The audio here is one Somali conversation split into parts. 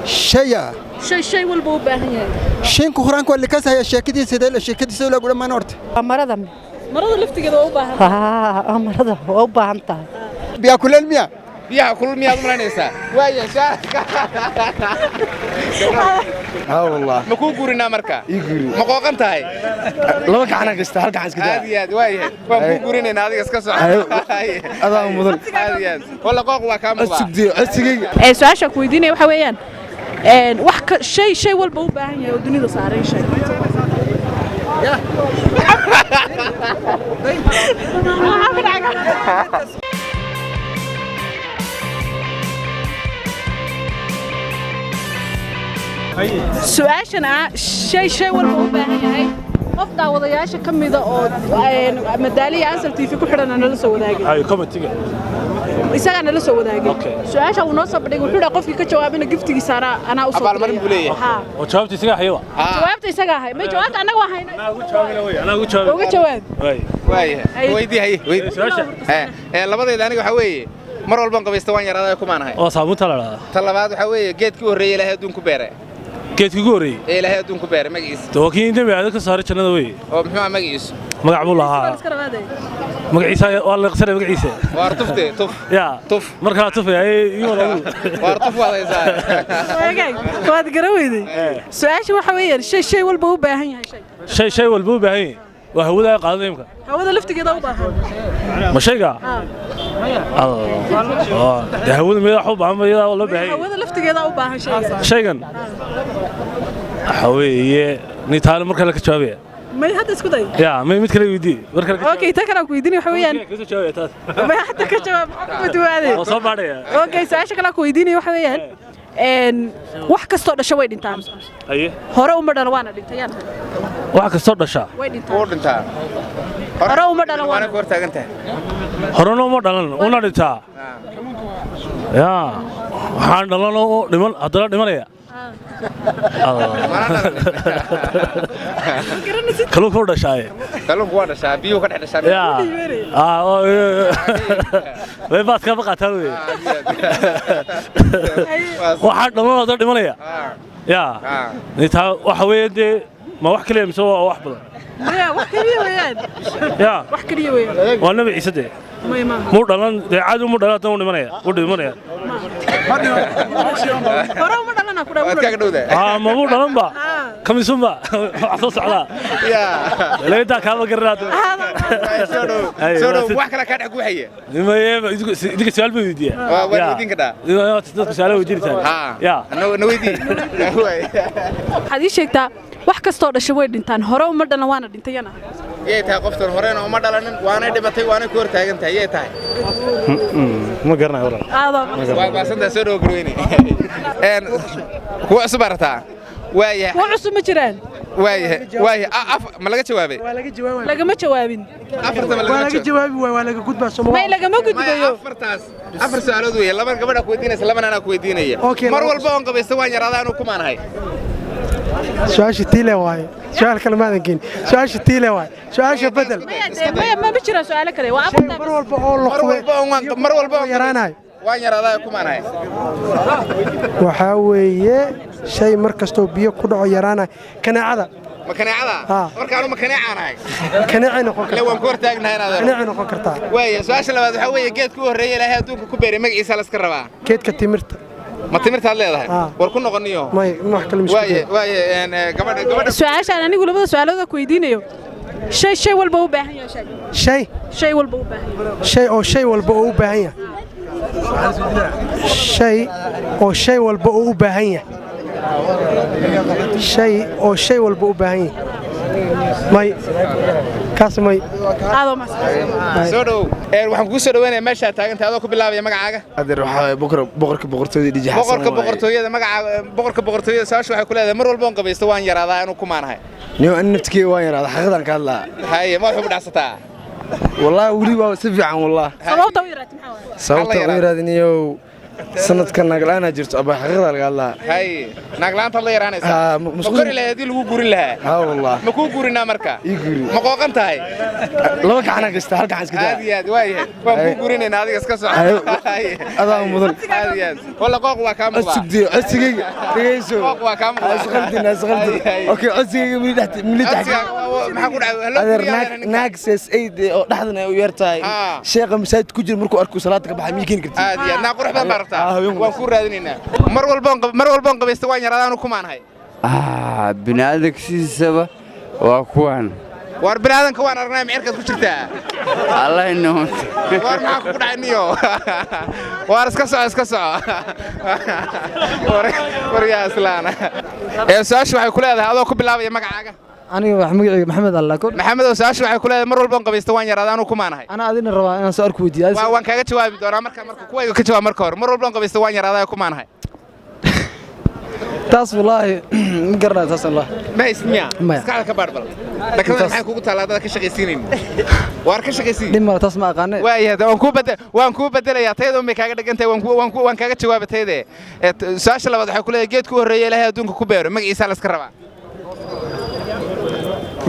شيء والبو باهي شين كهران كل كاس هي الشركة سيدة الشركة سيدة ولا ما نورت مرض لفت كده أو باهي مرض أو باهنتا بياكل المياه كل المياه ضمن نيسا ويا شا والله ما كون قورنا مركا ما قوقن تاي لو كان قست هلك عن كده هذه ويا ما كون قورنا هذه اسكا سو هذا مدن هذه ولا قوق waa ka muuqda su'aasha ku weydiinay waxa weeyaan wax shay walba u baahan yahay oo dunida saaran shay سؤاشنا شيء والبا u baahan yahay qof daawadayaasha kamida oo madaaliya asaltii fi ku xiran nala soo wadaagay ay commentiga isaga nala soo wadaagay su'aasha uu noo soo badhigay wuxuu dhahay qofkii ka jawaabina giftigiisa ana u soo abaalmarin buu leeyahay oo jawaabta isaga hayo jawaabta isaga hay ma jawaabta anaga waa haynay ana ugu jawaab weydii su'aasha labadeeda aniga waxa weeye mar walba qabaysta waan yaraaday ku maanahay oo saabuunta la dhahdo talabaad waxa weeye geedkii horeeyay ilaahay adduunku beeray geedkii horeeyay ilaahay adduunku beeray magiis tookiin inta baad ka saaray jannada way oo muxuu magiis magac buu lahaa magaciisa waa la qasray magaciisa waa tufte ya tuf marka tuf ay iyo waa tuf wadaysaa waad garaweyday su'aasha waxa weeyaan shay walba u baahan yahay shay walba u baahan yahay waa hawada qaadada imka hawada laftigeeda u baahan ma shayga ده هو المياه حب عم يلا والله بهاي هو laftigeeda u baahan shaygan حويه نيتال marka la ka jawaabiya may hadda isku day ya may mid kale weydii marka okay ta kale ku weydiinay waxa weeyaan may hadda ka jawaab mudwaade oo soo baadhaya okay saasha kale ku weydiinay waxa weeyaan wax kasto dhasho way dhintaan aye hore uma dhalan waana dhintayaan wax kasto dhasha way dhintaan hore uma dhalan waana goor taagantahay horena uma dhalan una dhintaa ya waxaan dhalan oo dhiman hadda dhimanaya kalluunka u dhashay kalluunka waa dhashaa biyo ka dhashaa ya way baad ka baqataan way waxaan dhalan hadda dhimanaya ya inta waxa weeyde ma wax kaliya mise waa wax badan wax kaliya weeyaan ya wax kaliya weeyaan waa nabi ciise مو دلنا عادي مو دلنا تمو نمانيا ودي منيا هرا مو دلنا كودا مو دلنا با كم يسمى عصوص على يا لا انت كم قررت سورو واحد كلا كان حقو حيه ما ديك سؤال بيدي ويدين كدا تدك سؤال ويدي يا نويدي حدي sheegta wax kasto dhashay way dhintaan hore uma dhalan waana dhintayana yey tahay qoftan horeena uma dhalanin waana dhibatay waana ku hortaagan tahay yey tahay ma garanayo waa baasanta soo dhow garweyne kuwa subarta waayahay wax cusub ma jiraan waayahay ma laga jawaabay lagama jawaabin afarta ma laga jawaabi waa laga gudbaa Soomaaliya may lagama gudbayo afar su'aalood weey laba gabadha ku weydiinaysa labana ana ku weydiinaya mar walba oo qabaysta waan yaraadaa inuu ku maanahay سؤال تيله واي سؤال كلمة ذكين سؤال تيله واي سؤال بدل ما بيشرا سؤال كله وأبدا مر والبا يراناي وين يرى ذا كماناي وحاوي شيء مركز توبيه كله يراناي كنا عذا ما كان عذا مركانو ما كان عاناي كنا عينه قكرتا لو انكور تاغنا هنا كنا عينه قكرتا واي سؤال لباد waxa weeye geedku horeeyay ilaahay adduunka ku beeray magaciisa la iska rabaa geedka timirta ما تمرت هذا leedahay war ku noqoniyo ما كلمه واي gabadha su'aashan anigu labada su'aalood ku weydiinayo shay walba u baahan yahay shay walba u baahan yahay shay walba u baahan yahay shay walba u baahan yahay shay walba u baahan yahay may kaasmay aado ma soo dhow waxaan ku soo dhaweynaa meesha taagantaa adoo ku bilaabaya magacaaga adeer waxa boqorka boqortooyada dhiji xasan boqortooyada magaca boqortooyada saashu waxay ku leedahay mar walba oo qabaysto waan yaraadaa inuu ku maanahay niyo naftkii waan yaraadaa xaqadan ka hadlaa haye ma wuxuu dhacsataa wallahi wali waa si fiican wallahi sababta u yaraatay maxaa sababta u yaraadiniyo sanadkan naaglaana jirto aba xaqiiqda laga hadlaa hay naaglaanta la yaraanaysa ma kori lahayd hadii lagu guurin lahaa haa wallah ma ku guurinaa marka ii guuri ma qooqan tahay laba gacan gasta hal gacan iska daa aad waayahay waan ku guurinayna adiga iska soo adaa mudan aad wala qooq waa ka muuqda codsigayga dhageyso qooq waa ka muuqda asqaldin okay codsigayga mili taxqiiq maxaa ku dhacay adeer naag says aid oo dhaxdan ay u yartahay sheekha masaajid ku jira markuu arko salaad ka baxay miikin kartid aad iyo naa qurux badan bartaa waan ku raadinaynaa mar walba qabaysta waan yaraadaan ku maanahay binaadagsiisaba waa kuwan war binaadanka waan aragnaa micirkaad ku jirtaa allah inoo war maxaa ku dhacayniyo war iska soco war yaa islaana su'aashu waxay ku leedahay adoo ku bilaabaya magacaaga aniga wax magacayga maxamed alla kun maxamed oo su'aashu waxay ku leedahay mar walba qabaysta waan yaraadaan ku maanahay ana adina rabaa inaan soo arku weydiiyo waan kaaga jawaabi doonaa marka kuwayga ka jawaab marka hore mar walba qabaysta waan yaraadaan ku maanahay taas wallaahi ma garanaa taas allah ma ismiya iska ka barbal dakada maxay kugu talaadada ka shaqaysiinin war ka shaqaysiin dhimar taas ma aqaan waayahay waan ku bedelayaa tayada umay kaaga dhigantay waan kaaga jawaabatayde su'aasha labaad waxay ku leedahay geedku horeeyay ilaahay adduunka ku beero magaciisa la iska rabaa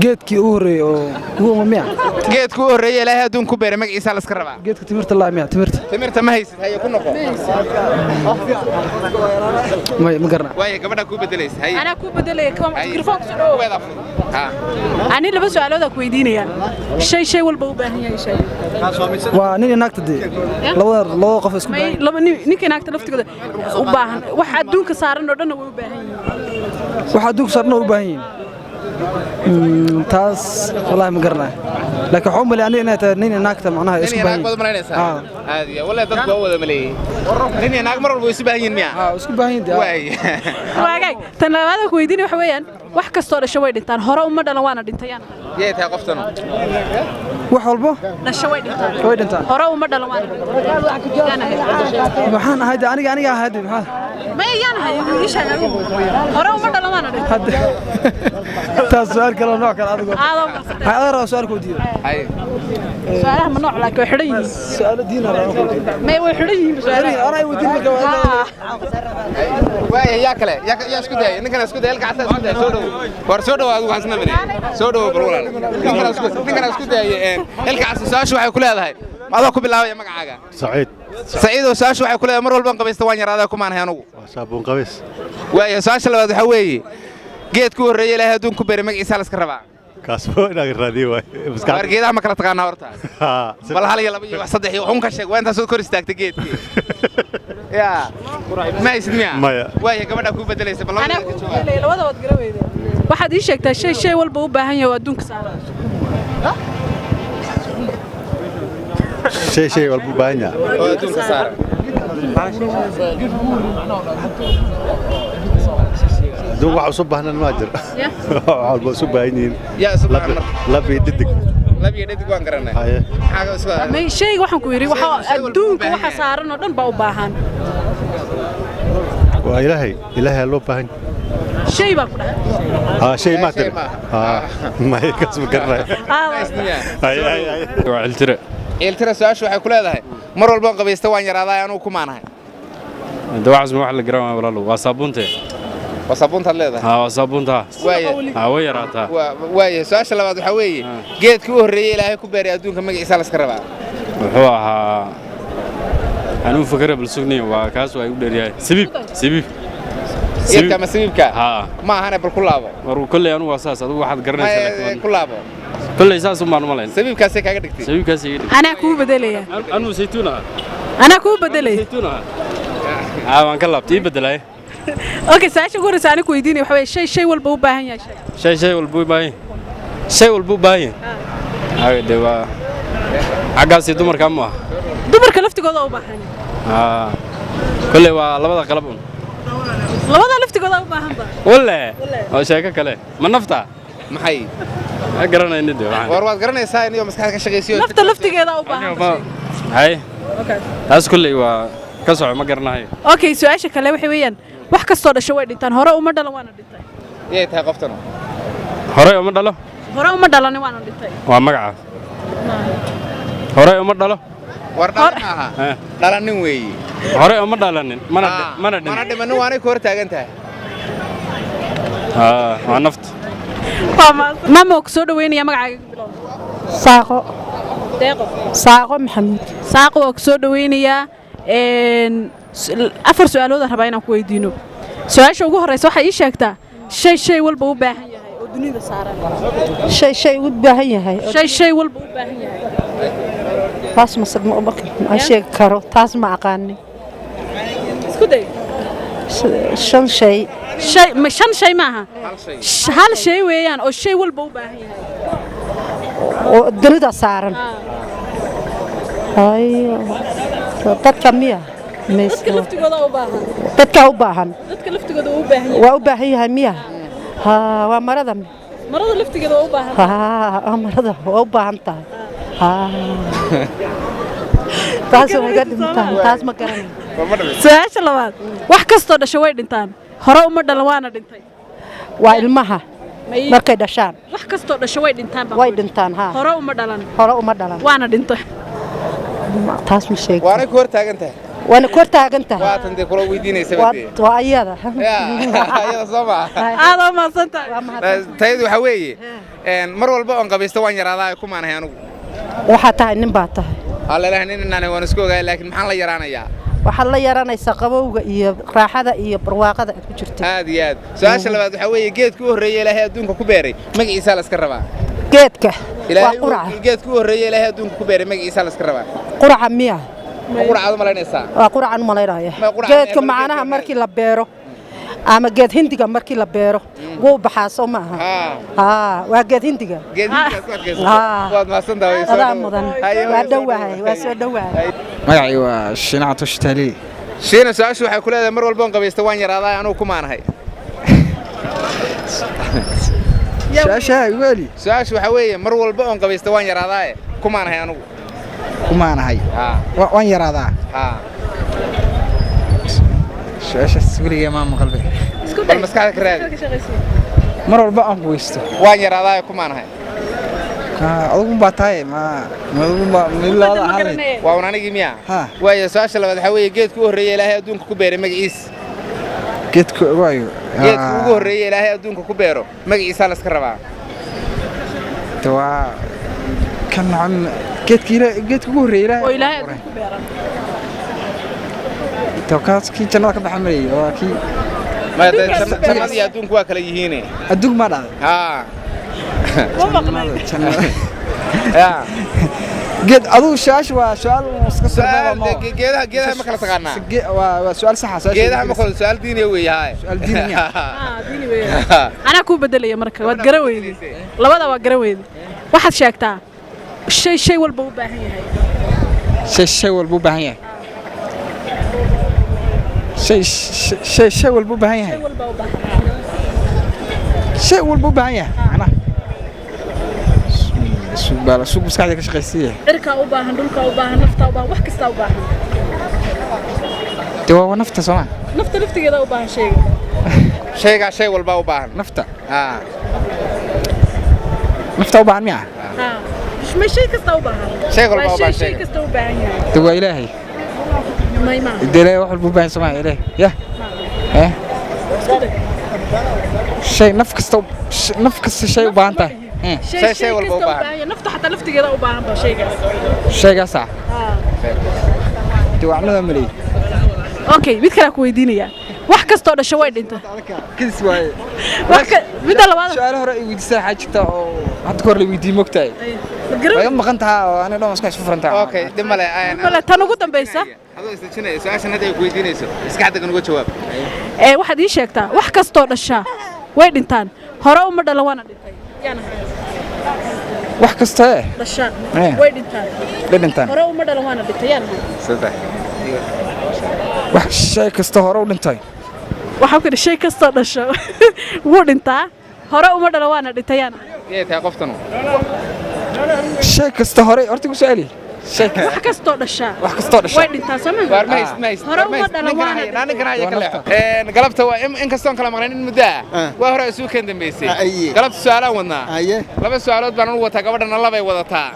geedkii ugu horeeyay oo ugu miya geedku ugu horeeyay ilaahay adduunka ku beeray magaciisa la iska rabaa geedka timirta la miya timirta ma haysid haye ku noqo ma garna waaye gabadha ku bedelaysa haye ana ku bedelay mikrofon ku soo weeda ha ani laba su'aalood ku weydiinayaan shay walba u baahan yahay shay waa nin naagta laba qof isku baahan laba ninka naagta laftigooda u baahan wax adduunka saaran oo dhan way u baahan yihiin wax adduunka saaran oo u baahan yihiin taas wallahi ma garna laakiin waxaan malay aniga inay tahay nin naagta macnaha isku baahan aad iyo wallahi dadku waa wada maleeyay nin naag mar walba isku baahan yihiin miya isku baahan yihiin waagay tan labaad ku weydiinay waxa weeyaan wax kasto dhasho way dhintaan hore uma dhalan waana dhintayaan yee tahay qoftan wax walba dhasho way dhintaan hore uma dhalan waana waxaan ahayd aniga ahayd ma yaanahay ishaan hore uma dhalan waana dhintay taas su'aal kale nooc kale adigu aadara su'aal ku diido su'aalaha ma nooc laakiin way xidhan yihiin su'aalo diin ah ma way xidhan yihiin su'aalaha ana ay wadiin marka waay yaa kale yaa isku day ninkan isku day halka isku day soo dhaw war soo dhaw adigu hasna bane soo dhaw bal walaal ninkan isku day halka su'aashu waxay ku leedahay adoo ku bilaabaya magacaaga saciid oo su'aashu waxay ku leedahay mar walba qabaysta waan yaraadaa ku maanahay anigu saabuun qabays waay su'aasha labaad waxa weeye geedku horeeyay ilaahay adduunka ku beeray magaciisa la iska rabaa kaasoo inaad raadiyo waay geedaha ma kala taqaanaa horta bal hal iyo laba iyo wax saddex iyo waxun ka sheeg waa intaas kor istaagtay geedkii yaa ma isid miya maya waay gabadha ku bedelaysa bal labada wad garaweyday waxaad ii sheegtaa shay walba u baahan yahay adduunka saaran shay walba u baahan yahay oo adduunka saaran دون واحد صبح لنا الماجر عالبو صباينين يا صبح لبي ددق لبي ددق وان قرنا حاجه اسوا ما شيء waxaan ku yiri waxa adduunka waxa saaran oo dhan baa u baahan waa ilaahay loo baahan shay baa ku dhahay shay ma tir ma kasb garnaa waa iltira su'aashu waxay ku leedahay mar walba qabaysta waan yaraadaa anuu ku maanahay dawacas ma wax la garan walaalo waa saabuunte وصابونتها leedahay وصابونتها way yaraataa waaye su'aasha labaad waxa weeye geedkii u horeeyay ilaahay ku beeray adduunka magaciisa la iska rabaa wuxuu ahaa anu fakara bal sugniyo waa kaas way u dheeryahay geedka ma sibibka ma ahana bal ku laabo war kulli anu waa saas adigu waxaad garanaysaa laakiin ku laabo kulli saas uma malayn sibibkaas ay kaaga dhigtay sibibkaas ay dhigtay ana ku bedelaya anu saytuuna ana ku bedelay saytuuna waan ka laabtay bedelay اوكي ساشي غوري ساني ku weydiinay waxa weey shay walba u baahan yahay shay walba u baahan shay walba u baahan ay dewa agaasi dumarka ma dumarka laftigooda u baahan kulli waa labada qalab labada laftigooda u baahan ba walla oo sheeko kale ma nafta maxay garanayna dewa war waad garanaysaa in iyo maskaxda ka shaqeysiyo nafta laftigeeda u baahan hay okay taas kulli waa ka soo ma garanayo okay su'aasha kale waxa weeyaan wax kasto dhasho way dhintaan hore uma dhalan waana dhintay yee tahay qoftan hore uma dhalo hore uma dhalan waana dhintay waa magaca hore uma dhalo war dhalaha dhalanin weeye hore uma dhalanin mana dhiman mana dhiman waanay ku hor taagan tahay waa nafta mama ku soo dhaweynaya magacaaga bilow saaqo deeqo saaqo maxamuud saaqo ku soo dhaweynaya afar su'aalood aan rabaa inaan ku weydiino su'aasha ugu horeysa waxa ii sheegtaa shay walba u baahan yahay oo dunida saaran shay u baahan yahay shay walba u baahan yahay taas ma sheeg karo taas ma aqaani isku day shan shay maaha hal shay weeyaan oo shay walba u baahan yahay oo dunida saaran ayo dadka miya dadka laftigooda u baahan dadka u baahan dadka laftigooda u baahan yahay waa u baahan yahay miya waa marada laftigeeda waa u baahan marada waa u baahan tahay taas way ga dhintaan taas ma garanay su'aasha labaad wax kastoo dhasho way dhintaan hore uma dhalan waana dhintay waa ilmaha markay dhashaan wax kastoo dhasho way dhintaan way dhintaan hore uma dhalan waana dhintay taas ma sheeg waanay ku hor taagan tahay waana ku hor taagan tahay waa tan kula weydiinaysa waa ayada ayada Soomaa aad oo maasantahay tayadu waxa weeye mar walba aan qabaysto waan yaraadaa ku maanahay anigu waxa tahay nin baa tahay alla nin inaan waan isku ogaay laakiin maxaan la yaraanayaa waxa la yaraanaysa qabowga iyo raaxada iyo barwaaqada ku jirta aad iyo aad su'aasha labaad waxa weeye geedka u horeeyay Ilaahay adduunka ku beeray magaciisa la iska rabaa geedka waa quraca geedka u horeeyay Ilaahay adduunka ku beeray magaciisa la iska rabaa quraca miya quraca malaynaysa waa quracan malaynaya geedka macnaha markii la beero ama geed hindiga markii la beero wuu baxaa soo ma aha waa geed hindiga waad maasan daaway adaa mudan waa dhawahay waa soo dhawahay magacii waa Shiina Tushtaali Shiina su'aashu waxay ku leedahay mar walba aan qabaysto waan yaraadaa anigu ku maanahay su'aashu waxa weeye mar walba aan qabaysto waan yaraadaa ku maanahay anigu kumaanahay waan yaraadaa su'aashaas weligaa ma maqalbay bal maskaxda ka raadi mar walba aan quweysto waan yaraadaa ku maanahay adigu baa tahay milaada ahayd waa anigii miya waayo su'aasha labaad waxa weeye geedka u horeeyay Ilaahay adduunka ku beeray magaciisa geedka waayo geedka ugu horeeyay Ilaahay adduunka ku beero magaciisa la iska rabaa waa kan geedka ugu horeeyay oo Ilaahay adduunka ku beeran توكاسكي جنة كده حمري وكي ما جنة دي أدونك واكل يهينه أدونك ما ده يا جد أدو شاش وسؤال سؤال جدا ما كلا سقنا وسؤال صح جدا ما كلا سؤال ديني وياه سؤال ديني ديني وياه أنا كوب بدلي يا مركب وتجرويد لبدا وتجرويد واحد شاكتا شيء والبو باهي شيء والبو باهي شيء والبو باهي شيء والبو باهي أنا سوق بس قاعد كشخصية. إركا أوباهن دولكا أوباهن نفتا أوباهن وحكستا أوباهن. توا نفتا سواء. نفتا كذا أوباهن شيء والبا أوباهن. نفتا. نفتا أوباهن مياه. مش شيء كستا أوباهن. شيء والبا أوباهن. شيء كستا أوباهن. توا إلهي. ما. الدليل واحد بوباهن سواء إلهي. يا. إيه. شيء نفكس شيء أوباهن تا. شيء والبا أوباهن. نفتا حتى نفتا كذا أوباهن بشيء. شيء صح. توا عملنا مري. أوكي بيتكلم كويدينيا. wax kasto dhasho way dhinta kis way mid labaad su'aal hore ay weydiisay xajta oo had kor la weydiin mogtay way maqan tahay oo ana dhoon iska furantaa okay dimale mala tan ugu dambaysa adoo istajinay su'aashan hadda ay weydiinayso iska xadda uga jawaab waxaad ii sheegtaa wax kasto dhasha way dhintaan hore uma dhalan waana dhintay yana wax kasto dhasha way dhintaan hore uma dhalan waana dhintay yana saddex wax shay kasto hore u dhintay waxa ku shay kasto dhasho wuu dhintaa hore uma dhalan waana dhintay yana tahay qoftanu shay kasto hore horta ku su'aali wax kastoo dhashaa wax kastoo dhashaa way dhintaa Soomaaliya war ma hayst hore uma dhalan waana ninkan haya kale galabta waa in kastoon kala maqnayn in muddo waa hore isu kan dambeysay galabta su'aalaan wadnaa laba su'aalood baan u wataa gabadhana labay wadataa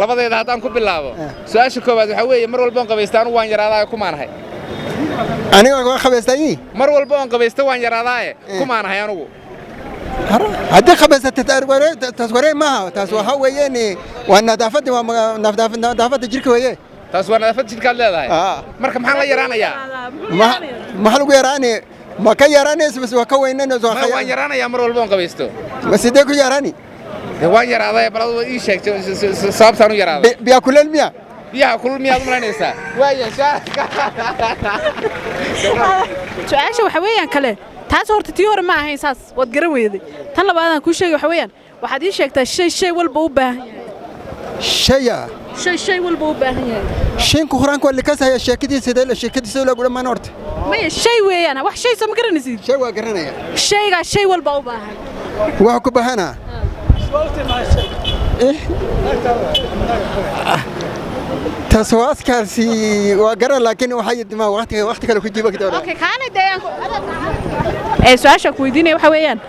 labadeeda haddaan ku bilaabo su'aasha koowaad waxa weeye mar walba aan qabaystaan waan yaraadaa ku maanahay aniga waan qabaystay mar walba aan qabaysta waan yaraadaa ku maanahay anigu haddii qabaysata taswarey maaha taas waxa weeyeen waa nadaafadda jirka weeye taas waa nadaafadda jirkaad leedahay marka maxaa la yaraanayaa maxaa lagu yaraani ma ka yaraanayso bas waa ka weynanayso waan yaraanayaa mar walba aan qabaysto ma sidee ku yaraani waan yaraaday baladu ii sheegtay sababtaan u yaraaday biya kuleel miya biyaha kulul miyaad u malaynaysaa waaya su'aasha waxa weeyaan kale taas horta tii hore ma ahayn saas wad garan weeday tan labaadaan ku sheegay waxa weeyaan waxaad ii sheegtaa shay walba u baahan yahay shay walba u baahan yahay shinku quraanka wali ka saaya sheekadiisa la gula maan horta maya shay weeyaan wax shay sama garanaysid shay waa garanaya shayga shay walba u baahan wax ku baahana taswaaskaasi waa garan laakiin waxay dimaa waqti kale ku jiba ka dawlad okay kaana deeyaan su'aasha ku weydiinay waxa weeyaan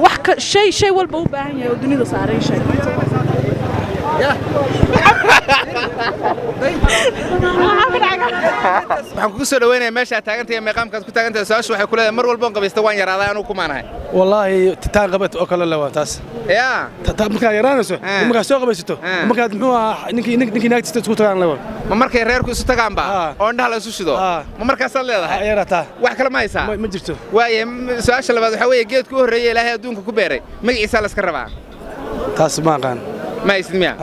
wax shay walba u baahan yahay oo dunida saaran shay waxaan kugu soo dhaweynayaa meesha taagantahay meeqaamkaas ku taagantahay su'aashu waxay ku leedahay mar walba aan qabaysta waan yaraadaa anigu ku maanahay wallaahi titaan qabat oo kale la taas yaa markaa yaraanayso markaa soo qabaysato markaad muxuu ahaa ninkii naagtiisa isku tagaan lewa ma markay reerku isu tagaanba oo indhaha la isu shido ma markaasaad leedahay yarataa wax kale ma haysaa ma jirto waaye su'aasha labaad waxaa weeye geedka u horreeyay ilaahay adduunka ku beeray magaciisa la iska rabaa taas ma aqaan ما يسمع